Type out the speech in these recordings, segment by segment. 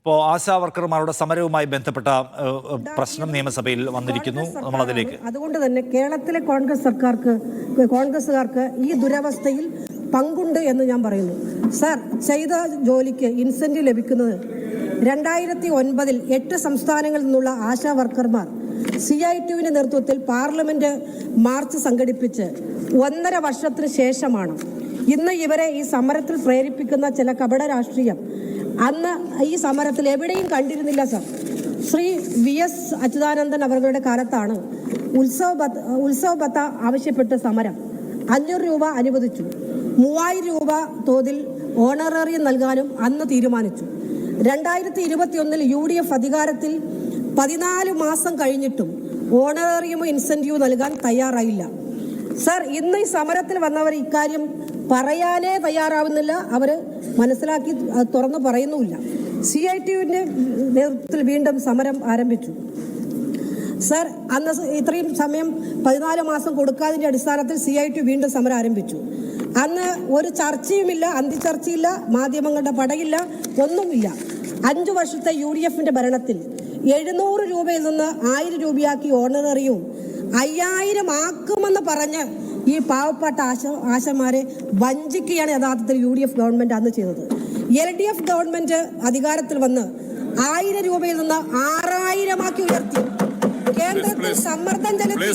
ഇപ്പോൾ ആശാ വർക്കർമാരുടെ സമരവുമായി ബന്ധപ്പെട്ട പ്രശ്നം നിയമസഭയിൽ വന്നിരിക്കുന്നു. നമ്മൾ അതിലേക്ക്. അതുകൊണ്ട് തന്നെ കേരളത്തിലെ കോൺഗ്രസുകാർക്ക് ഈ ദുരവസ്ഥയിൽ പങ്കുണ്ട് എന്ന് ഞാൻ പറയുന്നു. സർ, ചെയ്ത ജോലിക്ക് ഇൻസെന്റീവ് ലഭിക്കുന്നത് 2009 8 സംസ്ഥാനങ്ങളിൽ നിന്നുള്ള ആശാ വർക്കർമാർ CITUവിന്റെ നേതൃത്വത്തിൽ പാർലമെന്റ് മാർച്ച് സംഘടിപ്പിച്ച് 1.5 വർഷത്തിന് ശേഷമാണ്. ഇന്ന് ഇവരെ ഈ സമരത്തിൽ പ്രേരിപ്പിക്കുന്ന ചില കപട രാഷ്ട്രീയം അന്ന് ഈ സമരത്തിൽ എവിടെയും കണ്ടിരുന്നില്ല സർ. ശ്രീ VS അച്യുതാനന്ദൻ അവരുടെ കാലത്താണ് ഉത്സവ ഭത്ത ആവശ്യപ്പെട്ട സമരം. 500 രൂപ അനുവദിച്ചു. 3000 രൂപ തോതിൽ ഓണറേറിയം നൽകാനും അന്ന് തീരുമാനിച്ചു. 2021 UDF അധികാരത്തിൽ 14 മാസം കഴിഞ്ഞിട്ടും ഓണറേറിയമോ ഇൻസെന്റീവ് നൽകാൻ തയ്യാറായില്ല. സർ, ഇന്ന് ഈ സമരത്തിൽ വന്നവർ ഇക്കാര്യം പറയാനേ തയ്യാറാവുന്നില്ല. അവർ മനസ്സിലാക്കി തുറന്നു പറയുന്നുമില്ല. CITUവിന്റെ നേതൃത്വത്തിൽ വീണ്ടും സമരം ആരംഭിച്ചു. സർ, അന്ന് ഇത്രയും സമയം 14 മാസം കൊടുക്കാതിന്റെ അടിസ്ഥാനത്തിൽ CITU വീണ്ടും സമരം ആരംഭിച്ചു. അന്ന് ഒരു ചർച്ചയുമില്ല, അന്തിചർച്ചയില്ല, മാധ്യമങ്ങളുടെ പടയില്ല, ഒന്നുമില്ല. 5 വർഷത്തെ UDFന്റെ ഭരണത്തിൽ 700 രൂപയിൽ നിന്ന് 1000 രൂപയാക്കി ഓണറേറിയവും 5000 ആക്കുമെന്ന് പറഞ്ഞ് ഈ പാവപ്പെട്ട ആശമാരെ വഞ്ചിക്കുകയാണ് യഥാർത്ഥത്തിൽ UDF ഗവൺമെന്റ് അന്ന് ചെയ്തത്. LDF ഗവൺമെന്റ് അധികാരത്തിൽ വന്ന് 1000 രൂപയിൽ നിന്ന് 6000 ആക്കി ഉയർത്തി. കേന്ദ്രത്തിൽ സമ്മർദ്ദം ചെലുത്തി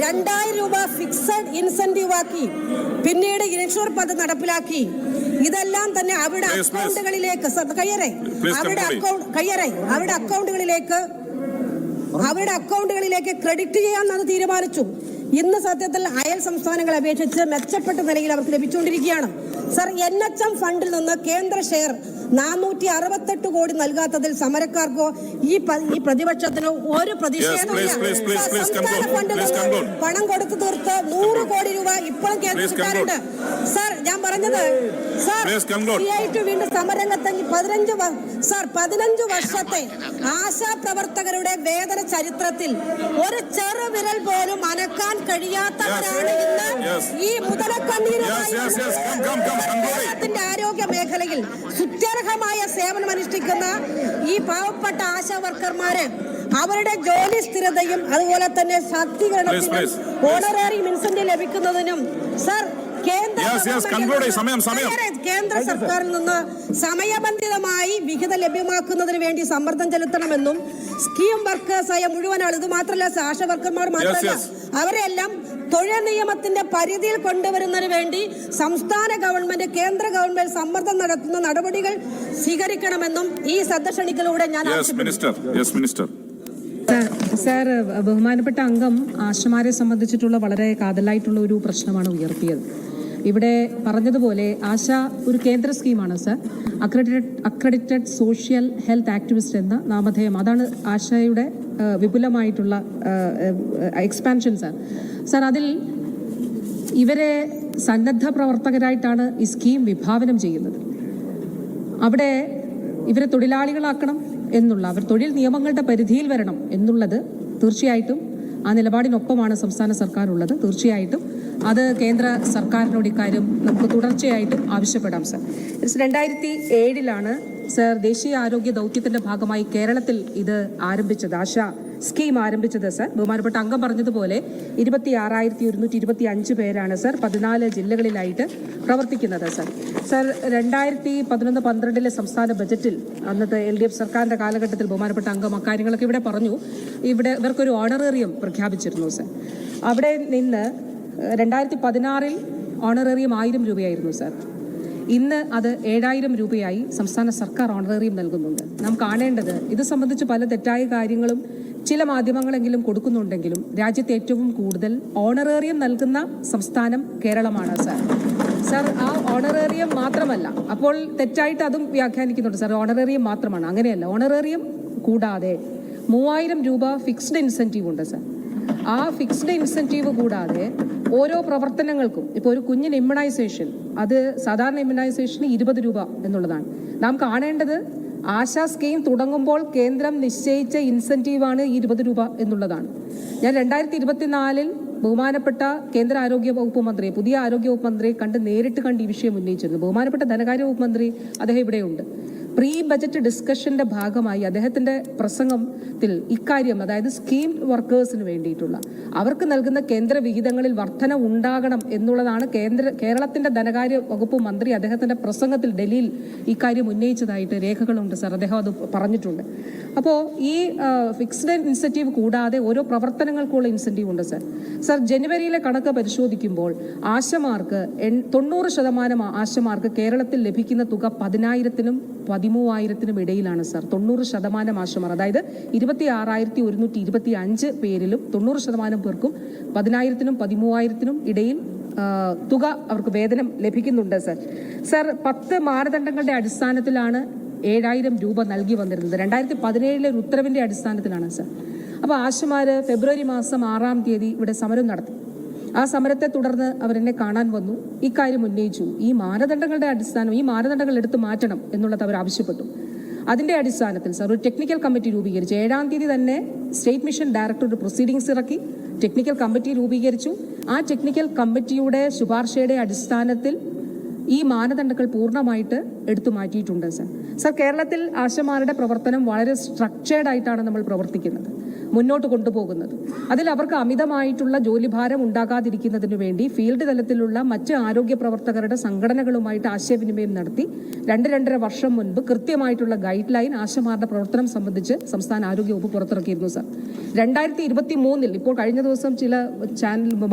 2000 രൂപ ഫിക്സഡ് ഇൻസെന്റീവ് ആക്കി. പിന്നീട് ഇൻഷുർ പദ്ധതി നടപ്പിലാക്കി. ഇതെല്ലാം തന്നെ അവരുടെ അക്കൗണ്ടുകളിലേക്ക് അവരുടെ അക്കൗണ്ടുകളിലേക്ക് ക്രെഡിറ്റ് ചെയ്യാമെന്ന് തീരുമാനിച്ചു. ഇന്ന് സത്യത്തിൽ അയൽ സംസ്ഥാനങ്ങളെ അപേക്ഷിച്ച് മെച്ചപ്പെട്ട നിലയിൽ അവർക്ക് ലഭിച്ചുകൊണ്ടിരിക്കുകയാണ്. സർ, NHM ഫണ്ടിൽ നിന്ന് കേന്ദ്ര ഷെയർ 468 കോടി നൽകാത്തതിൽ സമരക്കാർക്കോ ഈ പ്രതിപക്ഷത്തിനോ ഒരു പ്രതിഷേധമില്ല. സംസ്ഥാന ഫണ്ടിൽ നിന്ന് പണം കൊടുത്തു തീർത്ത് 100 കോടി രൂപ ഇപ്പോഴും കേന്ദ്രക്കാരുണ്ട്. സർ, ഞാൻ പറഞ്ഞത് സർ, CITU വീണ്ടും സമരരംഗത്തെങ്കിൽ 15 വർഷത്തെ ആശാ പ്രവർത്തകരുടെ വേതന ചരിത്രത്തിൽ ഒരു ചെറുവിരൽ പോലും അനക്കാൻ കഴിയാത്തവരാണ് ഇന്ന് ഈ മുതലക്കണ്ണീരുമായി കേരളത്തിന്റെ ആരോഗ്യ മേഖലയിൽ സുത്യർഹമായ സേവനം അനുഷ്ഠിക്കുന്ന ഈ പാവപ്പെട്ട ആശാ വർക്കർമാര് അവരുടെ ജോലി സ്ഥിരതയും അതുപോലെ തന്നെ ശാക്തീകരണത്തിനും ഓണറേറിയം ഇൻസെന്റീവ് ലഭിക്കുന്നതിനും സർ കേന്ദ്ര സർക്കാരിൽ നിന്ന് സമയബന്ധിതമായി വിഹിതം ലഭ്യമാക്കുന്നതിന് വേണ്ടി സമ്മർദ്ദം ചെലുത്തണമെന്നും സ്കീം വർക്കേഴ്സായ മുഴുവൻ ആൾ, ഇത് മാത്രമല്ല ആശാ വർക്കർമാർ മാത്രമല്ല അവരെല്ലാം തൊഴിൽ നിയമത്തിന്റെ പരിധിയിൽ കൊണ്ടുവരുന്നതിന് വേണ്ടി സംസ്ഥാന ഗവൺമെന്റ് കേന്ദ്ര ഗവൺമെന്റ് സമ്മർദ്ദം നടത്തുന്ന നടപടികൾ സ്വീകരിക്കണമെന്നും ഈ സന്ദർശനത്തിലൂടെ ഞാൻ സർ, ബഹുമാനപ്പെട്ട അംഗം ആശമാരെ സംബന്ധിച്ചിട്ടുള്ള വളരെ കാതലായിട്ടുള്ള ഒരു പ്രശ്നമാണ് ഉയർത്തിയത്. ഇവിടെ പറഞ്ഞതുപോലെ ആശ ഒരു കേന്ദ്ര സ്കീമാണ് sir. Accredited social health activist എന്ന നാമധേയം, അതാണ് ആശയുടെ വിപുലമായിട്ടുള്ള എക്സ്പാൻഷൻ സർ. സർ, അതിൽ ഇവരെ സന്നദ്ധ പ്രവർത്തകരായിട്ടാണ് ഈ സ്കീം വിഭാവനം ചെയ്യുന്നത്. അവിടെ ഇവരെ തൊഴിലാളികളാക്കണം എന്നുള്ള, അവർ തൊഴിൽ നിയമങ്ങളുടെ പരിധിയിൽ വരണം എന്നുള്ളത് തീർച്ചയായിട്ടും ആ നിലപാടിനൊപ്പമാണ് സംസ്ഥാന സർക്കാർ ഉള്ളത്. തീർച്ചയായിട്ടും അത് കേന്ദ്ര സർക്കാരിനോട് ഇക്കാര്യം നമുക്ക് തുടർച്ചയായിട്ടും ആവശ്യപ്പെടാം സർ. 2007 സർ ദേശീയ ആരോഗ്യ ദൗത്യത്തിന്റെ ഭാഗമായി കേരളത്തിൽ ഇത് ആരംഭിച്ചത്, ആശ സ്കീം ആരംഭിച്ചത് സർ. ബഹുമാനപ്പെട്ട അംഗം പറഞ്ഞതുപോലെ 26,125 പേരാണ് സർ 14 ജില്ലകളിലായിട്ട് പ്രവർത്തിക്കുന്നത് സർ. സർ, 2011-12 സംസ്ഥാന ബജറ്റിൽ അന്നത്തെ LDF സർക്കാരിന്റെ കാലഘട്ടത്തിൽ ബഹുമാനപ്പെട്ട അംഗം അക്കാര്യങ്ങളൊക്കെ ഇവിടെ പറഞ്ഞു. ഇവർക്കൊരു ഓണറേറിയം പ്രഖ്യാപിച്ചിരുന്നു സർ. അവിടെ നിന്ന് 2016 ഓണറേറിയം 1000 രൂപയായിരുന്നു സർ. ഇന്ന് അത് 7000 രൂപയായി സംസ്ഥാന സർക്കാർ ഓണറേറിയം നൽകുന്നുണ്ട്. നാം കാണേണ്ടത് ഇത് സംബന്ധിച്ച് പല തെറ്റായ കാര്യങ്ങളും ചില മാധ്യമങ്ങളെങ്കിലും കൊടുക്കുന്നുണ്ടെങ്കിലും രാജ്യത്ത് ഏറ്റവും കൂടുതൽ ഓണറേറിയം നൽകുന്ന സംസ്ഥാനം കേരളമാണ് സർ. സർ, ആ ഓണറേറിയം മാത്രമല്ല, അപ്പോൾ തെറ്റായിട്ട് അതും വ്യാഖ്യാനിക്കുന്നുണ്ട് സർ. ഓണറേറിയം മാത്രമാണ്, അങ്ങനെയല്ല. ഓണറേറിയം കൂടാതെ 3000 രൂപ ഫിക്സ്ഡ് ഇൻസെന്റീവ് ഉണ്ട് സർ. ആ ഫിക്സ്ഡ് ഇൻസെന്റീവ് കൂടാതെ ഓരോ പ്രവർത്തനങ്ങൾക്കും, ഇപ്പോൾ ഒരു കുഞ്ഞിന് ഇമ്മ്യൂണൈസേഷൻ, അത് സാധാരണ ഇമ്മ്യൂണൈസേഷന് 20 രൂപ എന്നുള്ളതാണ്. നാം കാണേണ്ടത് ആശാ സ്കീം തുടങ്ങുമ്പോൾ കേന്ദ്രം നിശ്ചയിച്ച ഇൻസെന്റീവാണ് 20 രൂപ എന്നുള്ളതാണ്. ഞാൻ 2024 ബഹുമാനപ്പെട്ട കേന്ദ്ര ആരോഗ്യ വകുപ്പ് മന്ത്രിയെ, പുതിയ ആരോഗ്യ വകുപ്പ് മന്ത്രിയെ നേരിട്ട് കണ്ട് ഈ വിഷയം ഉന്നയിച്ചിരുന്നു. ബഹുമാനപ്പെട്ട ധനകാര്യ വകുപ്പ് മന്ത്രി അദ്ദേഹം ഇവിടെയുണ്ട്. പ്രീ ബജറ്റ് ഡിസ്കഷന്റെ ഭാഗമായി അദ്ദേഹത്തിന്റെ പ്രസംഗത്തിൽ ഇക്കാര്യം, അതായത് സ്കീം വർക്കേഴ്സിന് വേണ്ടിയിട്ടുള്ള അവർക്ക് നൽകുന്ന കേന്ദ്ര വിഹിതങ്ങളിൽ വർധന ഉണ്ടാകണം എന്നുള്ളതാണ് കേരളത്തിന്റെ ധനകാര്യ വകുപ്പ് മന്ത്രി അദ്ദേഹത്തിന്റെ പ്രസംഗത്തിൽ ഡൽഹിയിൽ ഇക്കാര്യം ഉന്നയിച്ചതായിട്ട് രേഖകളുണ്ട് സർ. അദ്ദേഹം അത് പറഞ്ഞിട്ടുണ്ട്. അപ്പോൾ ഈ ഫിക്സ്ഡ് ഇൻസെന്റീവ് കൂടാതെ ഓരോ പ്രവർത്തനങ്ങൾക്കുള്ള ഇൻസെന്റീവ് ഉണ്ട് സർ. സർ, ജനുവരിയിലെ കണക്ക് പരിശോധിക്കുമ്പോൾ ആശമാർക്ക് 90% ആശമാർക്ക് കേരളത്തിൽ ലഭിക്കുന്ന തുക 10,000-നും 13,000-നും ഇടയിലാണ് സർ. 90% ആശമാർ, അതായത് 26,125 പേരിലും 90% പേർക്കും 10,000-നും 13,000-നും ഇടയിൽ തുക അവർക്ക് വേതനം ലഭിക്കുന്നുണ്ട് സർ. സർ, 10 മാനദണ്ഡങ്ങളുടെ അടിസ്ഥാനത്തിലാണ് 7,000 രൂപ നൽകി വന്നിരുന്നത്. 2017 ഒരു ഉത്തരവിന്റെ അടിസ്ഥാനത്തിലാണ് സർ. അപ്പോൾ ആശമാര് ഫെബ്രുവരി മാസം 6-ാം തീയതി ഇവിടെ സമരം നടത്തി. ആ സമരത്തെ തുടർന്ന് അവരെന്നെ കാണാൻ വന്നു, ഇക്കാര്യം ഉന്നയിച്ചു. ഈ മാനദണ്ഡങ്ങളുടെ അടിസ്ഥാനം, ഈ മാനദണ്ഡങ്ങൾ എടുത്തു മാറ്റണം എന്നുള്ളത് അവർ ആവശ്യപ്പെട്ടു. അതിന്റെ അടിസ്ഥാനത്തിൽ സർ ഒരു ടെക്നിക്കൽ കമ്മിറ്റി രൂപീകരിച്ചു. 7-ാം തീയതി തന്നെ സ്റ്റേറ്റ് മിഷൻ ഡയറക്ടർ ഒരു പ്രൊസീഡിംഗ്സ് ഇറക്കി, ടെക്നിക്കൽ കമ്മിറ്റി രൂപീകരിച്ചു. ആ ടെക്നിക്കൽ കമ്മിറ്റിയുടെ ശുപാർശയുടെ അടിസ്ഥാനത്തിൽ ഈ മാനദണ്ഡങ്ങൾ പൂർണ്ണമായിട്ട് എടുത്തു മാറ്റിയിട്ടുണ്ട് സർ. സർ, കേരളത്തിൽ ആശമാരുടെ പ്രവർത്തനം വളരെ സ്ട്രക്ചേർഡ് ആയിട്ടാണ് നമ്മൾ പ്രവർത്തിക്കുന്നത്, മുന്നോട്ട് കൊണ്ടുപോകുന്നത്. അതിൽ അവർക്ക് അമിതമായിട്ടുള്ള ജോലിഭാരം ഉണ്ടാകാതിരിക്കുന്നതിനു വേണ്ടി ഫീൽഡ് തലത്തിലുള്ള മറ്റ് ആരോഗ്യ പ്രവർത്തകരുടെ സംഘടനകളുമായിട്ട് ആശയവിനിമയം നടത്തി 2-2.5 വർഷം മുൻപ് കൃത്യമായിട്ടുള്ള ഗൈഡ് ലൈൻ ആശമാരുടെ പ്രവർത്തനം സംബന്ധിച്ച് സംസ്ഥാന ആരോഗ്യ വകുപ്പ് പുറത്തിറക്കിയിരുന്നു സർ. 2023 ഇപ്പോൾ കഴിഞ്ഞ ദിവസം ചില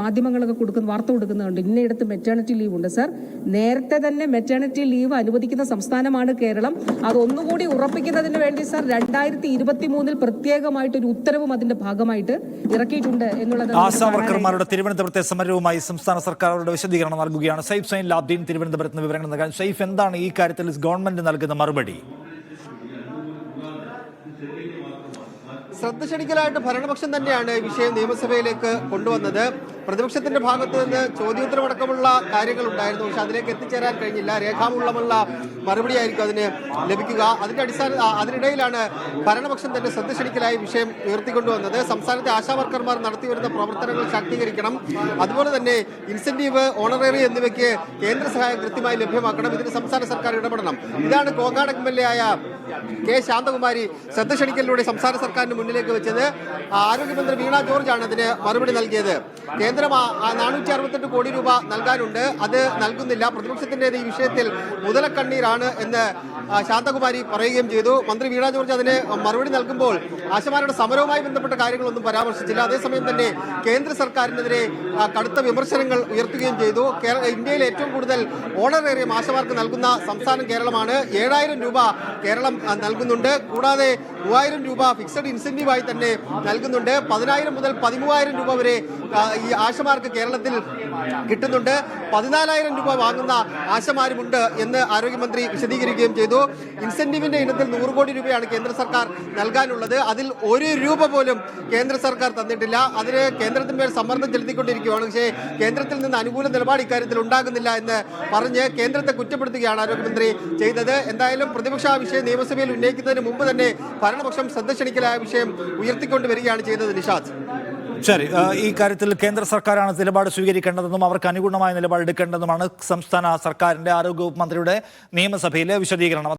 മാധ്യമങ്ങളൊക്കെ വാർത്ത കൊടുക്കുന്നുണ്ട്, ഇന്നയിടത്ത് മെറ്റേണിറ്റി ലീവ് ഉണ്ട് സർ. നേരത്തെ തന്നെ മെറ്റേണിറ്റി ലീവ് അനുവദിക്കുന്ന സംസ്ഥാനമാണ് കേരളം. അതൊന്നുകൂടി ഉറപ്പിക്കുന്നതിന് വേണ്ടി സർ 2023 പ്രത്യേകമായിട്ടൊരു ഉത്തരവും അതിന്റെ ഭാഗമായിട്ട് ഇറക്കിയിട്ടുണ്ട് എന്നുള്ളത്. ആശാ വർക്കർമാരുടെ തിരുവനന്തപുരത്തെ സമരവുമായി സംസ്ഥാന സർക്കാർ അവരുടെ വിശദീകരണം നൽകുകയാണ്. സൈഫ് സൈൻ ലാബ്ദീൻ തിരുവനന്തപുരത്ത് നിന്ന് വിവരങ്ങൾ നൽകാൻ. സൈഫ്, എന്താണ് ഈ കാര്യത്തിൽ ഗവൺമെന്റ് നൽകുന്ന മറുപടി? ശ്രദ്ധ ക്ഷണിക്കലായിട്ട് ഭരണപക്ഷം തന്നെയാണ് ഈ വിഷയം നിയമസഭയിലേക്ക് കൊണ്ടുവന്നത്. പ്രതിപക്ഷത്തിന്റെ ഭാഗത്ത് നിന്ന് ചോദ്യോത്തരമടക്കമുള്ള കാര്യങ്ങൾ ഉണ്ടായിരുന്നു, പക്ഷെ അതിലേക്ക് എത്തിച്ചേരാൻ കഴിഞ്ഞില്ല. രേഖാമൂലമുള്ള മറുപടിയായിരിക്കും അതിന് ലഭിക്കുക. അതിനിടയിലാണ് ഭരണപക്ഷം തന്നെ ശ്രദ്ധ ക്ഷണിക്കലായി വിഷയം ഉയർത്തിക്കൊണ്ടുവന്നത്. സംസ്ഥാനത്തെ ആശാ വർക്കർമാർ നടത്തിവരുന്ന പ്രവർത്തനങ്ങൾ ശാക്തീകരിക്കണം, അതുപോലെ തന്നെ ഇൻസെന്റീവ്, ഓണററി എന്നിവയ്ക്ക് കേന്ദ്ര സഹായം കൃത്യമായി ലഭ്യമാക്കണം, ഇതിന് സംസ്ഥാന സർക്കാർ ഇടപെടണം. ഇതാണ് കോങ്ങാട് MLA ആയ കെ ശാന്തകുമാരി ശ്രദ്ധ ക്ഷണിക്കലിലൂടെ സംസ്ഥാന സർക്കാരിന് മുന്നിലേക്ക് വെച്ചത്. ആരോഗ്യമന്ത്രി വീണ ജോർജ് ആണ് അതിന് മറുപടി നൽകിയത്. കേന്ദ്രം 468 കോടി രൂപ നൽകാനുണ്ട്, അത് നൽകുന്നില്ല, പ്രതിപക്ഷത്തിൻ്റെത് ഈ വിഷയത്തിൽ മുതലക്കണ്ണീരാണ് എന്ന് ശാന്തകുമാരി പറയുകയും ചെയ്തു. മന്ത്രി വീണ ജോർജ് അതിന് മറുപടി നൽകുമ്പോൾ ആശമാരുടെ സമരവുമായി ബന്ധപ്പെട്ട കാര്യങ്ങളൊന്നും പരാമർശിച്ചില്ല. അതേസമയം തന്നെ കേന്ദ്ര സർക്കാരിനെതിരെ കടുത്ത വിമർശനങ്ങൾ ഉയർത്തുകയും ചെയ്തു. ഇന്ത്യയിൽ ഏറ്റവും കൂടുതൽ ഓണറേറിയം ആശമാർക്ക് നൽകുന്ന സംസ്ഥാനം കേരളമാണ്. 7,000 രൂപ കേരളം നൽകുന്നുണ്ട്. കൂടാതെ 3,000 രൂപ ഫിക്സഡ് ഇൻസെന്റീവായി തന്നെ നൽകുന്നുണ്ട്. 10,000 മുതൽ 13,000 രൂപ വരെ ഈ ആശമാർക്ക് കേരളത്തിൽ കിട്ടുന്നുണ്ട്. 14,000 രൂപ വാങ്ങുന്ന ആശമാരുമുണ്ട് എന്ന് ആരോഗ്യമന്ത്രി വിശദീകരിക്കുകയും ചെയ്തു. ഇൻസെന്റീവിന്റെ ഇനത്തിൽ 100 കോടി രൂപയാണ് കേന്ദ്ര സർക്കാർ നൽകാനുള്ളത്. അതിൽ 1 രൂപ പോലും കേന്ദ്ര സർക്കാർ തന്നിട്ടില്ല. അതിന് കേന്ദ്രത്തിന്മേൽ സമ്മർദ്ദം ചെലുത്തിക്കൊണ്ടിരിക്കുകയാണ്. പക്ഷേ കേന്ദ്രത്തിൽ നിന്ന് അനുകൂല നിലപാട് ഇക്കാര്യത്തിൽ ഉണ്ടാകുന്നില്ല എന്ന് പറഞ്ഞ് കേന്ദ്രത്തെ കുറ്റപ്പെടുത്തുകയാണ് ആരോഗ്യമന്ത്രി ചെയ്തത്. എന്തായാലും പ്രതിപക്ഷ വിഷയം നിയമസഭയിൽ ഉന്നയിക്കുന്നതിന് മുമ്പ് തന്നെ ഭരണപക്ഷം ശ്രദ്ധ ക്ഷണിക്കലായ വിഷയം ഉയർത്തിക്കൊണ്ടുവരികയാണ് ചെയ്തത്. നിഷാദ്, ശരി, ഈ കാര്യത്തിൽ കേന്ദ്ര സർക്കാരാണ് നിലപാട് സ്വീകരിക്കേണ്ടതെന്നും അവർക്ക് അനുകൂലമായ നിലപാട് എടുക്കേണ്ടതുമാണ് സംസ്ഥാന സർക്കാരിന്റെ ആരോഗ്യ വകുപ്പ് മന്ത്രിയുടെ നിയമസഭയിലെ വിശദീകരണം.